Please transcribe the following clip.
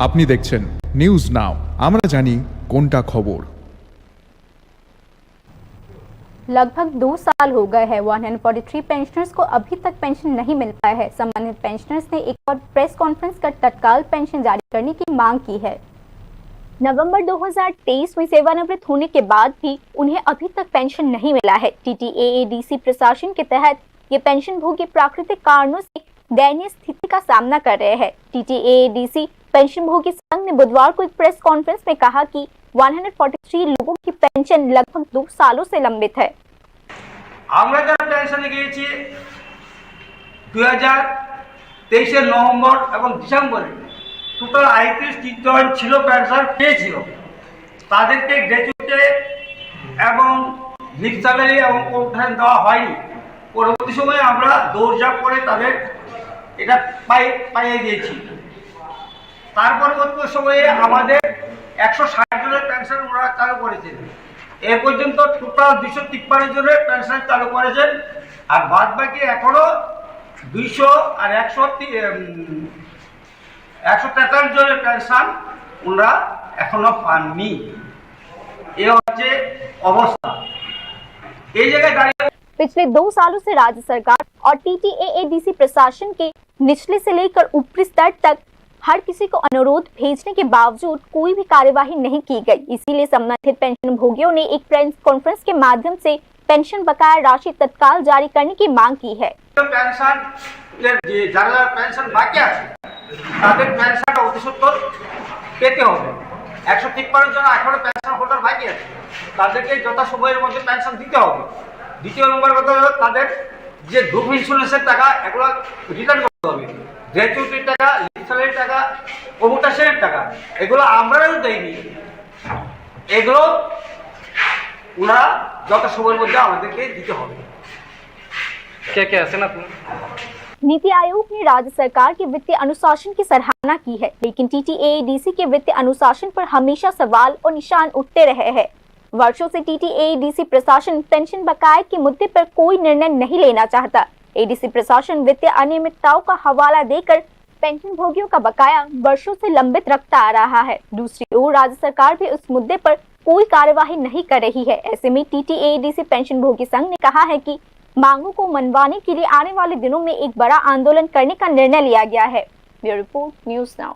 আপনি দেখছেন news now, আমরা জানি কোনটা খবর। लगभग 2 साल हो गए हैं 143 पेंशनर्स को अभी तक पेंशन नहीं मिल पाया है। संबंधित पेंशनर्स ने एक और प्रेस कॉन्फ्रेंस कर तत्काल पेंशन जारी करने की मांग की है। नवंबर 2023 में सेवानिवृत्त होने के बाद भी उन्हें अभी तक पेंशन नहीं मिला है। टीटीएएडीसी प्रशासन के तहत ये पेंशन भोगी प्राकृतिक कारणों से दयनीय स्थिति का सामना कर रहे हैं। टीटीएएडीसी पेंशन भोगी संघ ने बुधवार को एक प्रेस कॉन्फ्रेंस में कहा कि 143 लोगों की पेंशन लगभग 2 सालों से लंबित है। আমরা যারা পেনশনে গিয়েছি 2023 এর নভেম্বর এবং ডিসেম্বরে টোটাল ৩৮ জন ছিল পেনশন পেয়েছিল, তাদেরকে গ্র্যাচুইটি এবং লিভ স্যালারি এবং পেনশন দেওয়া হয়নি। পরবর্তী সময়ে আমরা দৌড়ঝাঁপ করে তাদের এটা পাইয়ে দিয়েছি। তার পরবর্তী সময়ে আমাদের 160 জনের পেনশন ওরা চালু করেছেন। এ পর্যন্ত টোটাল 253 জনের পেনশন চালু করেছেন, আর বাদ বাকি এখনো 200 আর 143 জনের পেনশন ওনারা এখনো পাননি। এ হচ্ছে অবস্থা। এই জায়গায় দাঁড়িয়ে पिछले 2 सालों से राज्य सरकार और टीटीएएडीसी प्रशासन के निचले से लेकर ऊपरी स्तर तक हर किसी को अनुरोध भेजने के बावजूद कोई भी कार्यवाही नहीं की गई। इसीलिए संबंधित पेंशन भोगियों ने एक प्रेस कॉन्फ्रेंस के माध्यम से पेंशन बकाया राशि तत्काल जारी करने की मांग की है। পেনশন যারা পেনশন বাকি আছে তাদের পেনশনটা অতিসত্বর পেতে হবে। 153 জন এখনো পেনশন হোল্ডার বাকি আছে, তাদেরকে যথাসময়ের মধ্যে পেনশন দিতে হবে। দ্বিতীয় নম্বর কথা হলো তাদের যে গ্রুপ ইন্স্যুরেন্সের টাকা এগুলো রিটার্ন করতে হবে। গ্র্যাচুইটির টাকা, লিভ স্যালারির টাকা, কমিউটেশনের টাকা এগুলো আমরাও দেইনি। এগুলো ওনারা যথাসময়ের মধ্যে আমাদেরকে দিতে হবে। क्या ऐसे ना नीति आयोग ने राज्य सरकार के वित्तीय अनुशासन की सराहना की है, लेकिन टीटीएएडीसी के वित्तीय अनुशासन पर हमेशा सवाल और निशान उठते रहे हैं। वर्षों से टीटीएएडीसी प्रशासन पेंशन बकाये के मुद्दे पर कोई निर्णय नहीं लेना चाहता। एडीसी प्रशासन वित्तीय अनियमितताओं का हवाला देकर पेंशन भोगियों का बकाया वर्षों से लंबित रखता आ रहा है। दूसरी ओर राज्य सरकार भी उस मुद्दे पर कोई कार्यवाही नहीं कर रही है। ऐसे में टीटीएएडीसी पेंशन भोगी संघ ने कहा है कि मांगों को मनवाने के लिए आने वाले दिनों में एक बड़ा आंदोलन करने का निर्णय लिया गया है। Bureau report, news now.